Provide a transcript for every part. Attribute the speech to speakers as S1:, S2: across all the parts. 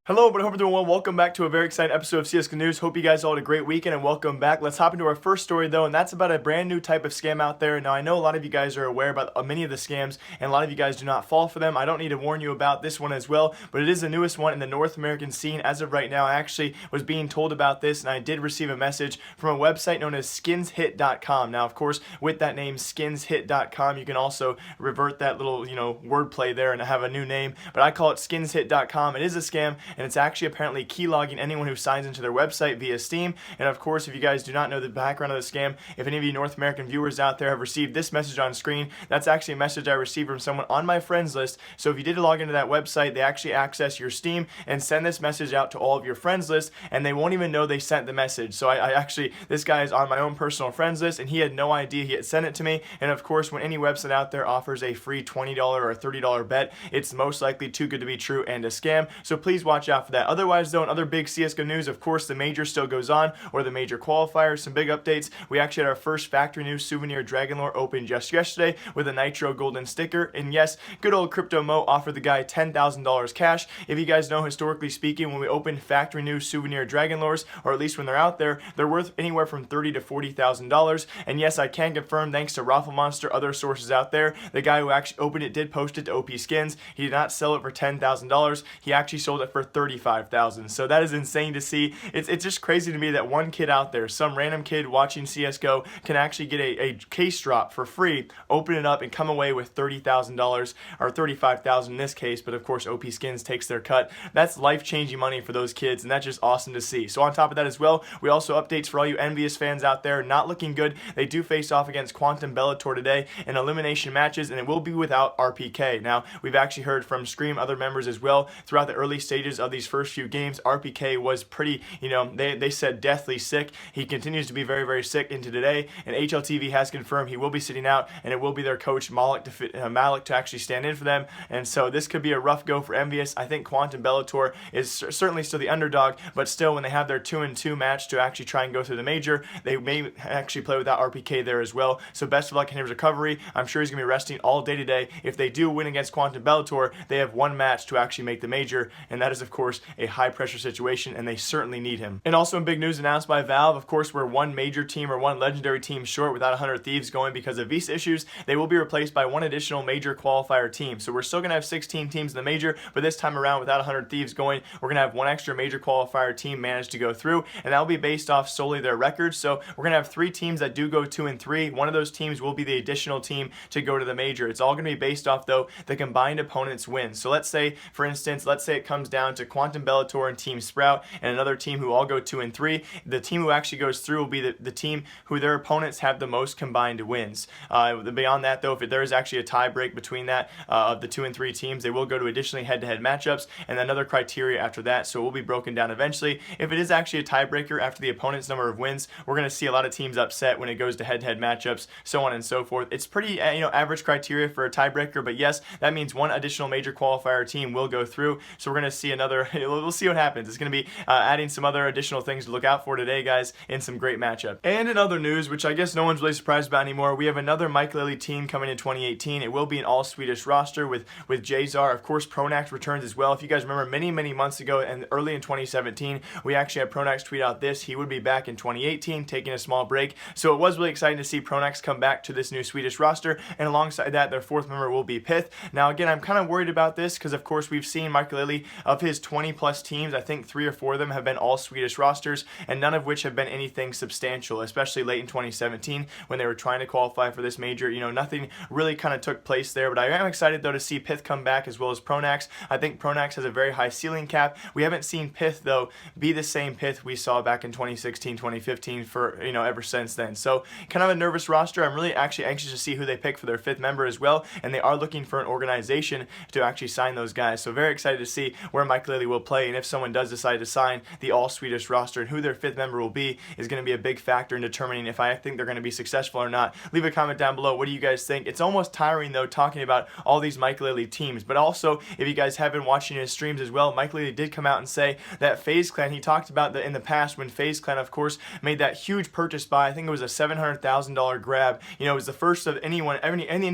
S1: Hello, but I hope you're doing well. Welcome back to a very exciting episode of CS:GO News. Hope you guys all had a great weekend and welcome back. Let's hop into our first story though, and that's about a brand new type of scam out there. Now I know a lot of you guys are aware about many of the scams, and a lot of you guys do not fall for them. I don't need to warn you about this one as well, but it is the newest one in the North American scene as of right now. I actually was being told about this, and I did receive a message from a website known as SkinsHit.com. Now, of course, with that name SkinsHit.com, you can also revert that little wordplay there and have a new name, but I call it SkinsHit.com. It is a scam, and it's actually apparently keylogging anyone who signs into their website via Steam. And of course, if you guys do not know the background of the scam, if any of you North American viewers out there have received this message on screen, that's actually a message I received from someone on my friends list. So if you did log into that website, they actually access your Steam and send this message out to all of your friends list, and they won't even know they sent the message. So I actually, this guy is on my own personal friends list, and he had no idea he had sent it to me. And of course, when any website out there offers a free $20 or $30 bet, it's most likely too good to be true and a scam. So please watch out for that. Otherwise though, in other big CSGO news, of course the major still goes on, or the major qualifiers. Some big updates. We actually had our first factory new Souvenir DLore open just yesterday with a Nitro golden sticker, and yes, good old Crypto Mo offered the guy $10,000 cash. If you guys know, historically speaking, when we open factory new Souvenir DLores, or at least when they're out there, they're worth anywhere from $30,000 to $40,000. And yes, I can confirm, thanks to Raffle Monster, other sources out there, the guy who actually opened it did post it to OP Skins. He did not sell it for $10,000. He actually sold it for $35,000. So that is insane to see. It's just crazy to me that one kid out there, some random kid watching CSGO, can actually get a case drop for free, open it up, and come away with $30,000 or $35,000 in this case. But of course, OP Skins takes their cut. That's life-changing money for those kids, and that's just awesome to see. So on top of that as well, we also updates for all you Envyus fans out there. Not looking good. They do face off against Quantum Bellator today in elimination matches, and it will be without RPK. Now, we've actually heard from Scream, other members as well, throughout the early stages of these first few games. RPK was pretty, they said deathly sick. He continues to be very, very sick into today, and HLTV has confirmed he will be sitting out, and it will be their coach Malik to actually stand in for them. And so this could be a rough go for Envyus. I think Quantum Bellator is certainly still the underdog, but still, when they have their 2-2 match to actually try and go through the major, they may actually play without RPK there as well. So best of luck in his recovery. I'm sure he's going to be resting all day today. If they do win against Quantum Bellator, they have one match to actually make the major, and that is of course a high pressure situation, and they certainly need him. And also in big news announced by Valve, of course, we're one major team or one legendary team short without 100Thieves going because of visa issues. They will be replaced by one additional major qualifier team. So we're still going to have 16 teams in the major, but this time around without 100Thieves going, we're going to have one extra major qualifier team manage to go through, and that will be based off solely their records. So we're going to have 3 teams that do go 2-3. One of those teams will be the additional team to go to the major. It's all going to be based off though the combined opponents' wins. So let's say, for instance, it comes down to Quantum Bellator and Team Sprout and another team who all go 2-3. The team who actually goes through will be the team who their opponents have the most combined wins. Beyond that though, if there is actually a tie break between that of the 2 and 3 teams, they will go to additionally head-to-head matchups and another criteria after that, so it will be broken down eventually. If it is actually a tiebreaker after the opponent's number of wins, we're going to see a lot of teams upset when it goes to head-to-head matchups, so on and so forth. It's pretty average criteria for a tiebreaker, but yes, that means one additional major qualifier team will go through, so we're going to see another, we'll see what happens. It's going to be adding some other additional things to look out for today, guys, in some great matchup. And in other news, which I guess no one's really surprised about anymore, we have another Maikelele team coming in 2018. It will be an all-Swedish roster with Jazar. Of course, Pronax returns as well. If you guys remember, many months ago and early in 2017, we actually had Pronax tweet out this. He would be back in 2018, taking a small break. So it was really exciting to see Pronax come back to this new Swedish roster, and alongside that, their 4th member will be Pith. Now, again, I'm kind of worried about this because, of course, we've seen Maikelele, of his 20-plus teams, I think 3 or 4 of them have been all Swedish rosters, and none of which have been anything substantial, especially late in 2017 when they were trying to qualify for this major. Nothing really kind of took place there, but I am excited, though, to see Pith come back as well as Pronax. I think Pronax has a very high ceiling cap. We haven't seen Pith, though, be the same Pith we saw back in 2016, 2015 for, ever since then. So kind of a nervous roster. I'm really actually anxious to see who they pick for their 5th member as well, and they are looking for an organization to actually sign those guys. So very excited to see where Maikelele Maikelele will play, and if someone does decide to sign the all-Swedish roster, and who their 5th member will be is going to be a big factor in determining if I think they're going to be successful or not. Leave a comment down below. What do you guys think? It's almost tiring, though, talking about all these Maikelele teams, but also, if you guys have been watching his streams as well, Maikelele did come out and say that FaZe Clan, he talked about that in the past when FaZe Clan, of course, made that huge purchase buy. I think it was a $700,000 grab. You know, it was the first of any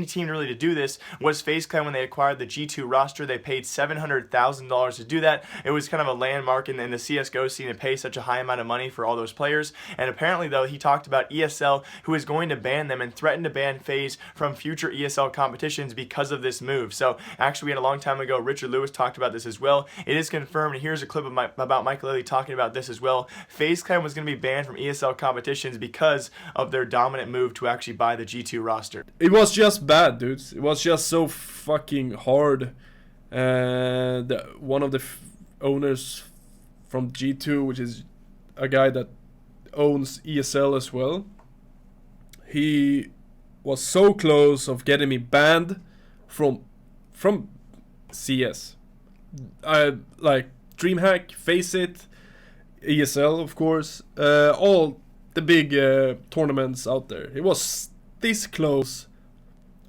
S1: team really to do this was FaZe Clan when they acquired the G2 roster. They paid $700,000 to do that. It was kind of a landmark in the CSGO scene to pay such a high amount of money for all those players. And apparently, though, he talked about ESL, who is going to ban them and threaten to ban FaZe from future ESL competitions because of this move. So actually, we had a long time ago, Richard Lewis talked about this as well. It is confirmed, and here's a clip of about Maikelele talking about this as well. FaZe Clan was going to be banned from ESL competitions because of their dominant move to actually buy the G2 roster.
S2: It was just bad, dudes. It was just so fucking hard. One of the owners from G2, which is a guy that owns ESL as well, he was so close of getting me banned from CS. Like DreamHack, FaceIt, ESL, of course, all the big tournaments out there. He was this close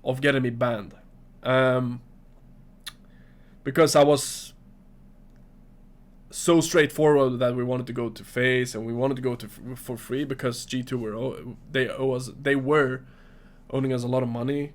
S2: of getting me banned, because I was so straightforward that we wanted to go to FaZe and we wanted to go to for free because G2 they were owning us a lot of money.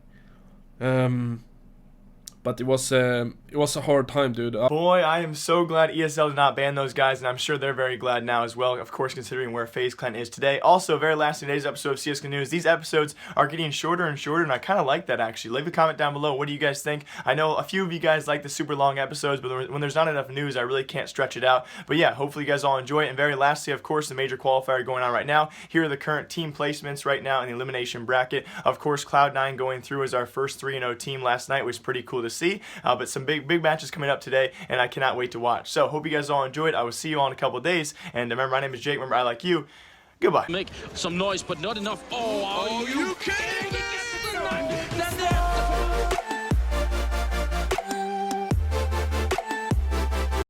S2: But it was a hard time, dude.
S1: Boy, I am so glad ESL did not ban those guys, and I'm sure they're very glad now as well, of course, considering where FaZe Clan is today. Also, very last in today's episode of CSGO News, these episodes are getting shorter and shorter, and I kind of like that, actually. Leave a comment down below. What do you guys think? I know a few of you guys like the super long episodes, but when there's not enough news, I really can't stretch it out. But yeah, hopefully you guys all enjoy it. And very lastly, of course, the major qualifier going on right now. Here are the current team placements right now in the elimination bracket. Of course, Cloud9 going through as our first 3-0 team last night, which was pretty cool to see. But some big matches coming up today, and I cannot wait to watch. So hope you guys all enjoyed. I will see you all in a couple of days. And remember, my name is Jake. Remember, I like you. Goodbye.
S3: Make some noise, but not enough. Oh, you can't.